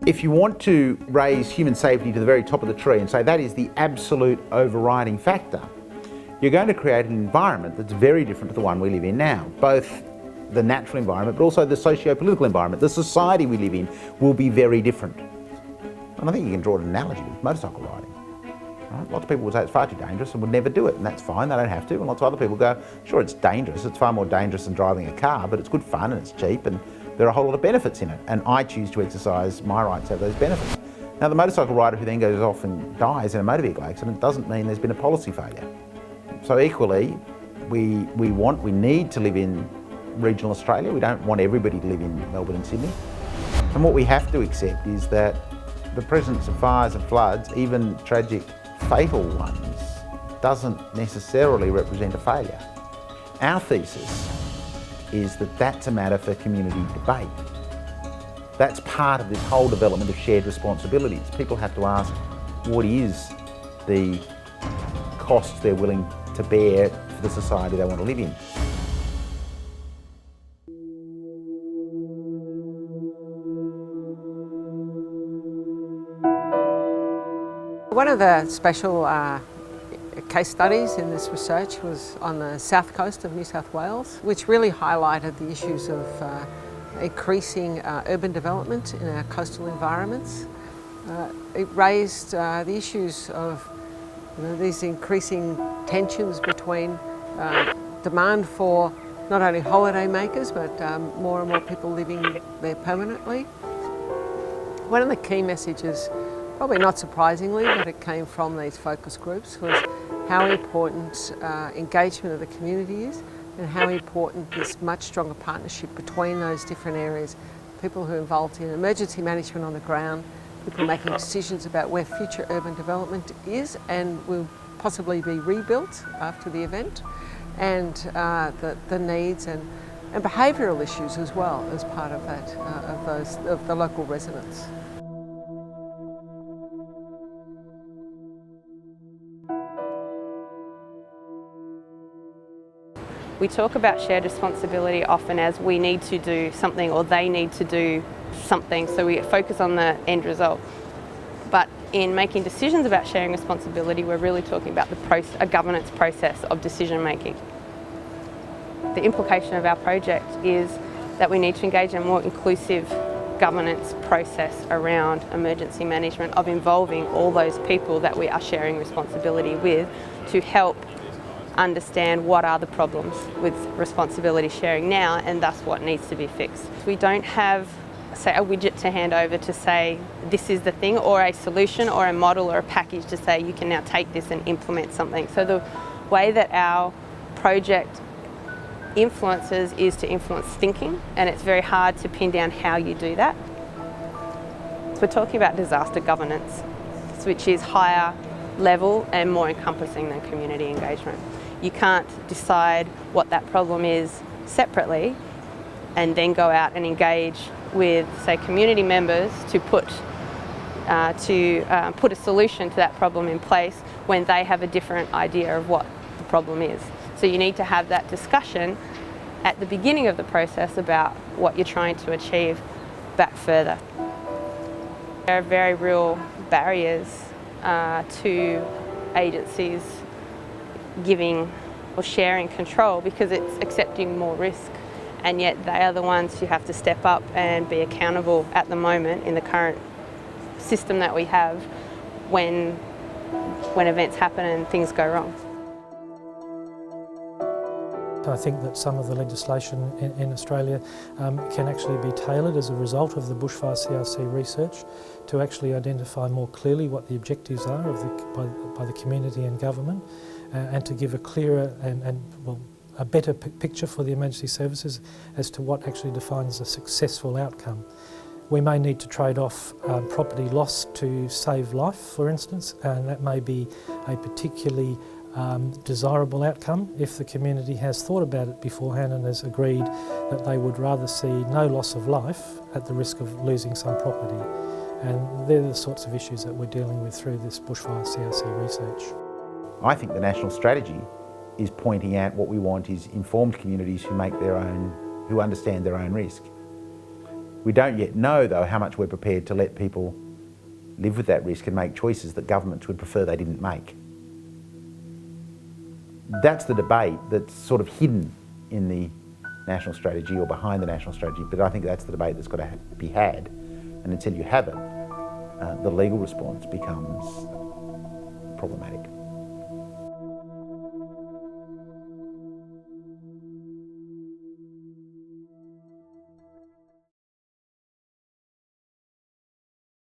If you want to raise human safety to the very top of the tree and say that is the absolute overriding factor, you're going to create an environment that's very different to the one we live in now. Both the natural environment, but also the socio-political environment, the society we live in will be very different. And I think you can draw an analogy with motorcycle riding. Right? Lots of people would say it's far too dangerous and would never do it, and that's fine, they don't have to. And lots of other people go, sure, it's dangerous, it's far more dangerous than driving a car, but it's good fun and it's cheap and there are a whole lot of benefits in it, and I choose to exercise my right to have those benefits. Now, the motorcycle rider who then goes off and dies in a motor vehicle accident doesn't mean there's been a policy failure. So equally, we need to live in regional Australia. We don't want everybody to live in Melbourne and Sydney. And what we have to accept is that the presence of fires and floods, even tragic, fatal ones, doesn't necessarily represent a failure. Our thesis is that that's a matter for community debate. That's part of this whole development of shared responsibilities. People have to ask, what is the costs they're willing to bear for the society they want to live in? One of the special case studies in this research was on the south coast of New South Wales, which really highlighted the issues of increasing urban development in our coastal environments. It raised the issues of these increasing tensions between demand for not only holiday makers but more and more people living there permanently. One of the key messages, probably not surprisingly, but it came from these focus groups, was how important engagement of the community is and how important this much stronger partnership between those different areas. People who are involved in emergency management on the ground, people making decisions about where future urban development is and will possibly be rebuilt after the event, and the needs and behavioural issues as well as part of that, of the local residents. We talk about shared responsibility often as we need to do something or they need to do something, so we focus on the end result. But in making decisions about sharing responsibility, we're really talking about a governance process of decision making. The implication of our project is that we need to engage in a more inclusive governance process around emergency management, of involving all those people that we are sharing responsibility with to help understand what are the problems with responsibility sharing now, and thus what needs to be fixed. We don't have, say, a widget to hand over to say this is the thing, or a solution or a model or a package to say you can now take this and implement something. So the way that our project influences is to influence thinking, and it's very hard to pin down how you do that. So we're talking about disaster governance, which is higher level and more encompassing than community engagement. You can't decide what that problem is separately and then go out and engage with, say, community members to put a solution to that problem in place when they have a different idea of what the problem is. So you need to have that discussion at the beginning of the process about what you're trying to achieve back further. There are very real barriers to agencies giving or sharing control because it's accepting more risk, and yet they are the ones who have to step up and be accountable at the moment in the current system that we have when events happen and things go wrong. I think that some of the legislation in Australia can actually be tailored as a result of the Bushfire CRC research to actually identify more clearly what the objectives are by the community and government, and to give a clearer and a better picture for the emergency services as to what actually defines a successful outcome. We may need to trade off property loss to save life, for instance, and that may be a particularly desirable outcome if the community has thought about it beforehand and has agreed that they would rather see no loss of life at the risk of losing some property. And they're the sorts of issues that we're dealing with through this Bushfire CRC research. I think the national strategy is pointing out what we want is informed communities who understand their own risk. We don't yet know, though, how much we're prepared to let people live with that risk and make choices that governments would prefer they didn't make. That's the debate that's sort of hidden in the national strategy or behind the national strategy, but I think that's the debate that's got to be had. And until you have it, the legal response becomes problematic.